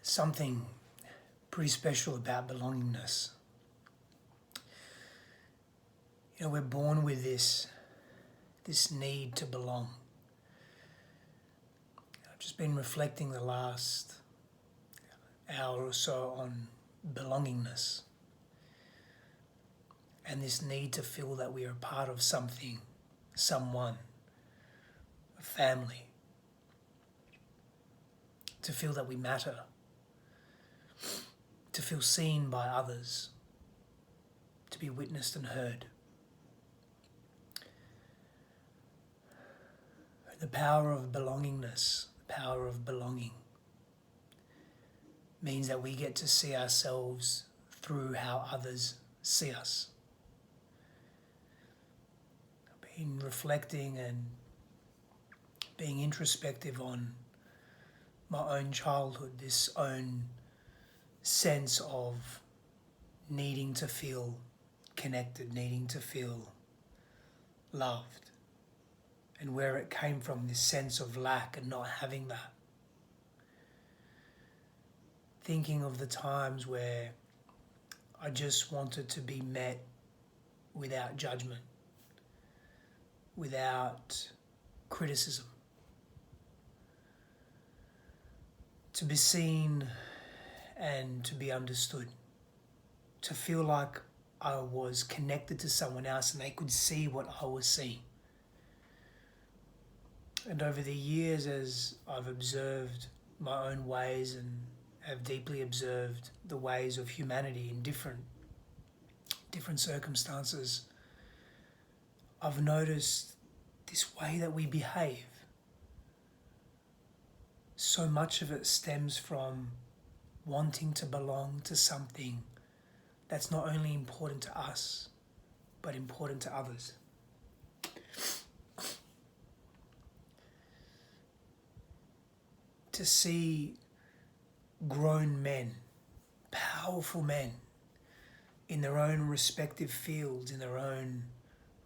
Something pretty special about belongingness. You know, we're born with this need to belong. I've just been reflecting the last hour or so on belongingness and this need to feel that we are a part of something, someone, a family, to feel that we matter, to feel seen by others, to be witnessed and heard. The power of belongingness, the power of belonging, means that we get to see ourselves through how others see us. I've been reflecting and being introspective on my own childhood, this own sense of needing to feel connected, needing to feel loved, and where it came from, this sense of lack and not having that. Thinking of the times where I just wanted to be met without judgment, without criticism, to be seen and to be understood, to feel like I was connected to someone else and they could see what I was seeing. And over the years, as I've observed my own ways and have deeply observed the ways of humanity in different circumstances, I've noticed this way that we behave. So much of it stems from wanting to belong to something that's not only important to us, but important to others. To see grown men, powerful men, in their own respective fields, in their own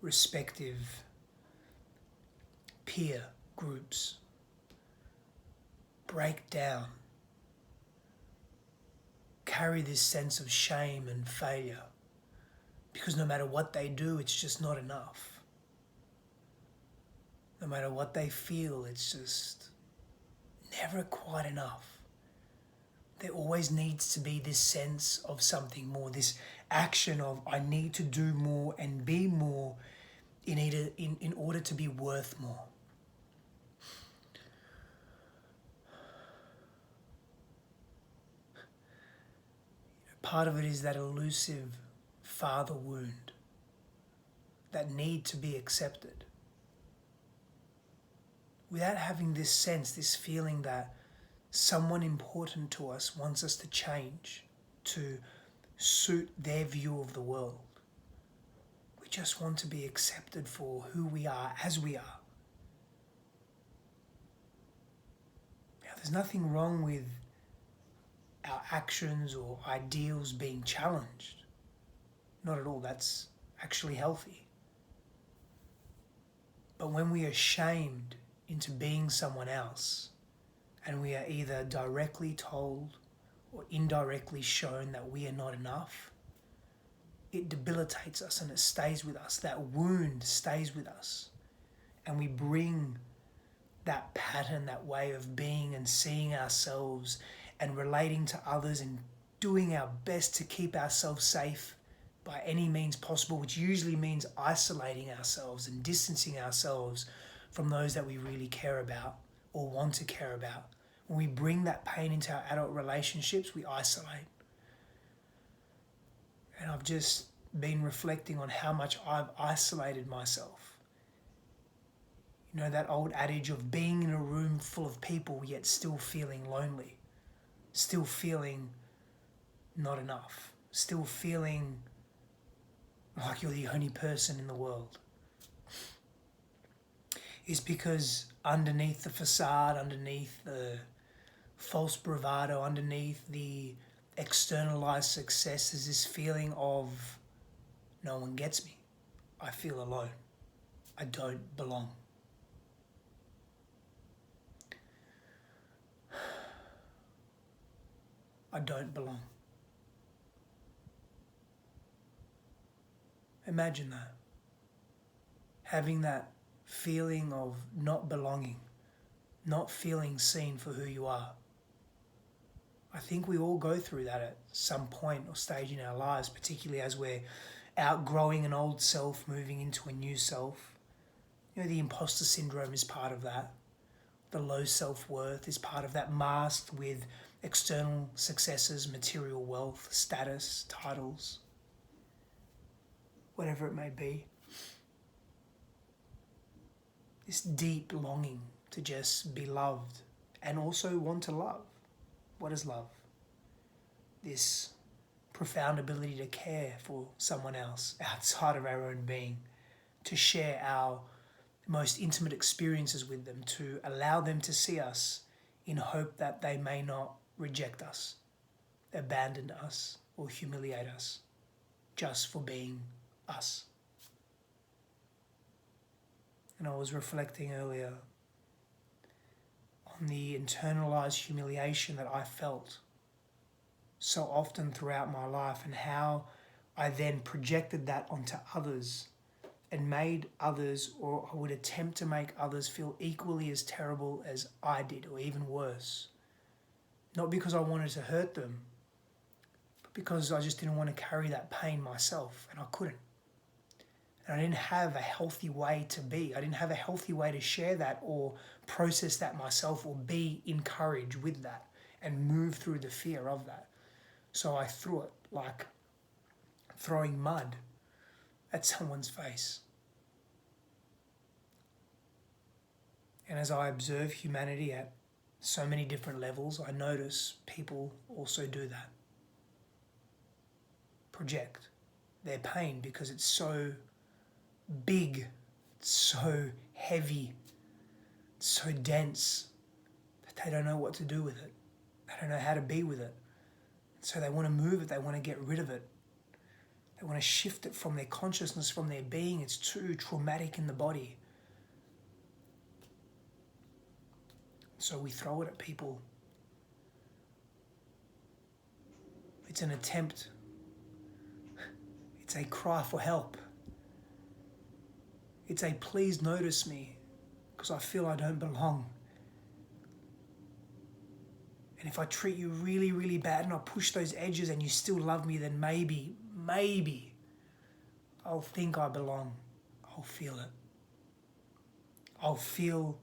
respective peer groups, break down, carry this sense of shame and failure, because no matter what they do, it's just not enough. No matter what they feel, it's just never quite enough. There always needs to be this sense of something more, this action of I need to do more and be more in order to be worth more. Part of it is that elusive father wound, that need to be accepted. Without having this sense, this feeling that someone important to us wants us to change to suit their view of the world. We just want to be accepted for who we are as we are. Now, there's nothing wrong with our actions or ideals being challenged. Not at all. That's actually healthy. But when we are shamed into being someone else, and we are either directly told or indirectly shown that we are not enough, it debilitates us and it stays with us. That wound stays with us. And we bring that pattern, that way of being and seeing ourselves and relating to others and doing our best to keep ourselves safe by any means possible, which usually means isolating ourselves and distancing ourselves from those that we really care about or want to care about. When we bring that pain into our adult relationships, we isolate. And I've just been reflecting on how much I've isolated myself. You know, that old adage of being in a room full of people yet still feeling lonely, still feeling not enough, still feeling like you're the only person in the world, is because underneath the facade, underneath the false bravado, underneath the externalized success, is this feeling of no one gets me. I feel alone. I don't belong. I don't belong. Imagine that. Having that feeling of not belonging, not feeling seen for who you are. I think we all go through that at some point or stage in our lives, particularly as we're outgrowing an old self, moving into a new self. You know, the imposter syndrome is part of that. The low self-worth is part of that, masked with external successes, material wealth, status, titles, whatever it may be. This deep longing to just be loved and also want to love. What is love? This profound ability to care for someone else outside of our own being, to share our most intimate experiences with them, to allow them to see us in hope that they may not reject us, abandon us, or humiliate us just for being us. And I was reflecting earlier on the internalized humiliation that I felt so often throughout my life, and how I then projected that onto others and made others, or I would attempt to make others, feel equally as terrible as I did, or even worse. Not because I wanted to hurt them, but because I just didn't want to carry that pain myself, and I couldn't. And I didn't have a healthy way to be. I didn't have a healthy way to share that or process that myself, or be encouraged with that and move through the fear of that. So I threw it like throwing mud at someone's face. And as I observe humanity at so many different levels, I notice people also do that. Project their pain because it's so big, it's so heavy, it's so dense that they don't know what to do with it. They don't know how to be with it. So they want to move it, they want to get rid of it. They want to shift it from their consciousness, from their being. It's too traumatic in the body. So we throw it at people. It's an attempt. It's a cry for help. It's a please notice me because I feel I don't belong. And if I treat you really, really bad and I push those edges and you still love me, then maybe I'll think I belong. I'll feel it. I'll feel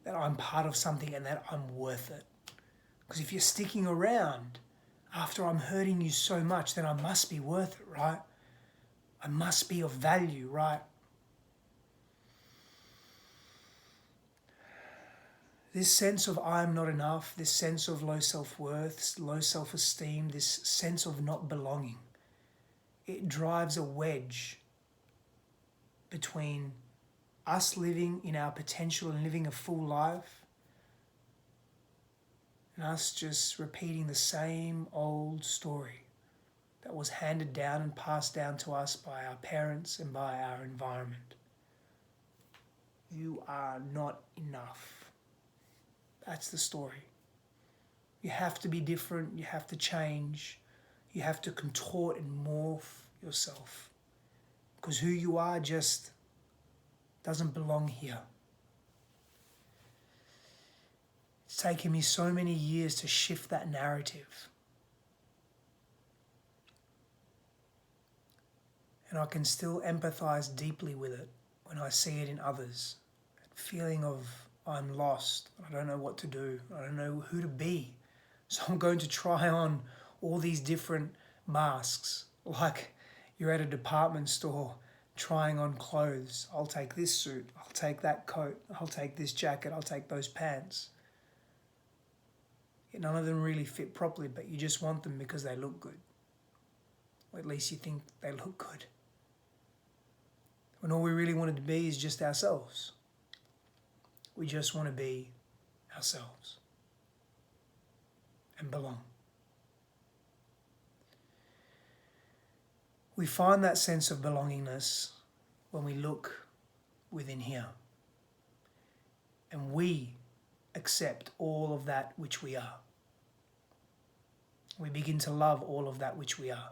that I'm part of something and that I'm worth it. Because if you're sticking around after I'm hurting you so much, then I must be worth it, right? I must be of value, right? This sense of I'm not enough, this sense of low self-worth, low self-esteem, this sense of not belonging, it drives a wedge between us living in our potential and living a full life, and us just repeating the same old story that was handed down and passed down to us by our parents and by our environment. You are not enough. That's the story. You have to be different, you have to change, you have to contort and morph yourself. Because who you are just doesn't belong here. It's taken me so many years to shift that narrative. And I can still empathize deeply with it when I see it in others. That feeling of I'm lost, I don't know what to do, I don't know who to be. So I'm going to try on all these different masks. Like you're at a department store trying on clothes. I'll take this suit, I'll take that coat, I'll take this jacket, I'll take those pants. Yet none of them really fit properly, but you just want them because they look good. Or at least you think they look good. When all we really wanted to be is just ourselves. We just want to be ourselves and belong. We find that sense of belongingness when we look within here and we accept all of that which we are. We begin to love all of that which we are.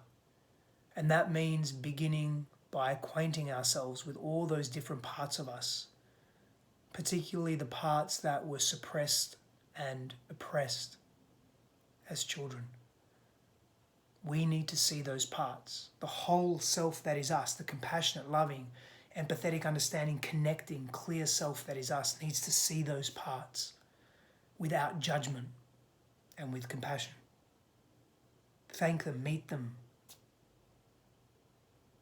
And that means beginning by acquainting ourselves with all those different parts of us, particularly the parts that were suppressed and oppressed as children. We need to see those parts. The whole self that is us, the compassionate, loving, empathetic, understanding, connecting, clear self that is us needs to see those parts without judgment and with compassion. Thank them, meet them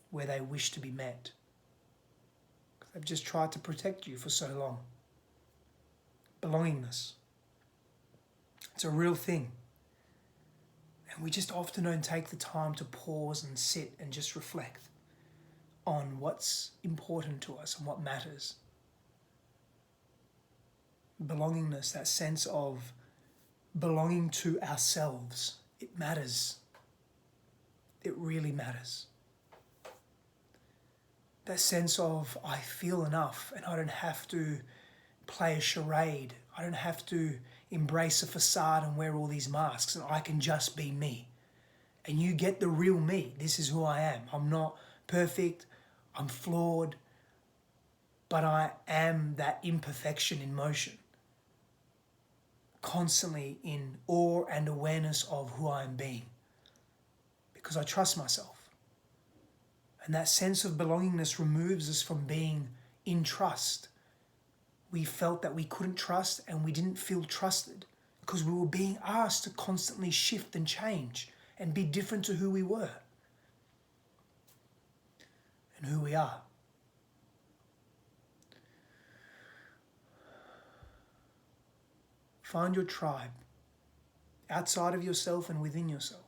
where they wish to be met. They've just tried to protect you for so long. Belongingness. It's a real thing. And we just often don't take the time to pause and sit and just reflect on what's important to us and what matters. Belongingness, that sense of belonging to ourselves, it matters. It really matters. That sense of I feel enough and I don't have to play a charade. I don't have to embrace a facade and wear all these masks, and I can just be me. And you get the real me. This is who I am. I'm not perfect. I'm flawed. But I am that imperfection in motion. Constantly in awe and awareness of who I am being. Because I trust myself. And that sense of belongingness removes us from being in trust. We felt that we couldn't trust and we didn't feel trusted because we were being asked to constantly shift and change and be different to who we were and who we are. Find your tribe outside of yourself and within yourself.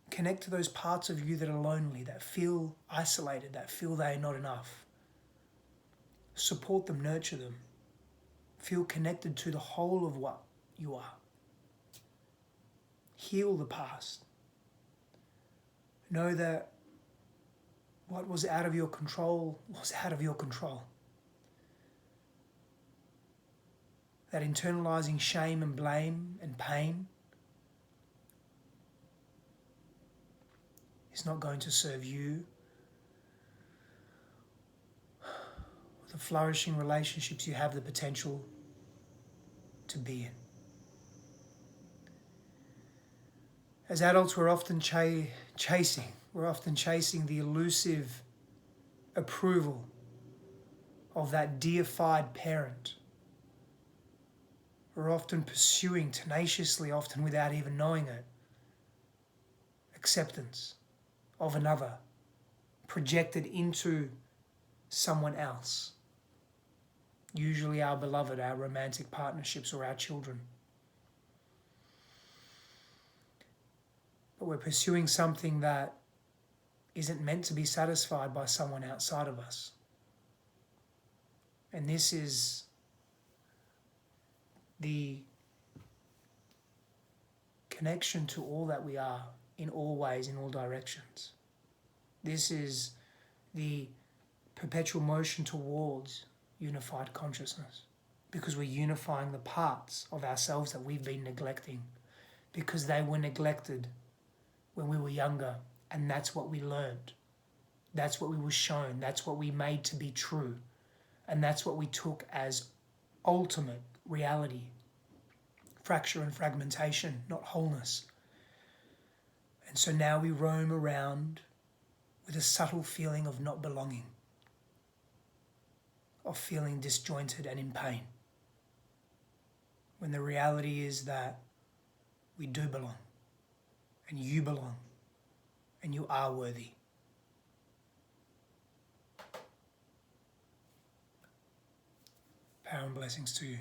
Connect to those parts of you that are lonely, that feel isolated, that feel they are not enough. Support them, nurture them. Feel connected to the whole of what you are. Heal the past. Know that what was out of your control was out of your control. That internalizing shame and blame and pain is not going to serve you or the flourishing relationships you have the potential to be in. As adults, we're often chasing the elusive approval of that deified parent. We're often pursuing tenaciously, often without even knowing it, acceptance of another projected into someone else. Usually our beloved, our romantic partnerships or our children. But we're pursuing something that isn't meant to be satisfied by someone outside of us. And this is the connection to all that we are in all ways, in all directions. This is the perpetual motion towards unified consciousness, because we're unifying the parts of ourselves that we've been neglecting, because they were neglected when we were younger, and that's what we learned. That's what we were shown. That's what we made to be true. And that's what we took as ultimate reality. Fracture and fragmentation, not wholeness. And so now we roam around with a subtle feeling of not belonging, of feeling disjointed and in pain, when the reality is that we do belong, and you belong, and you are worthy. Power and blessings to you.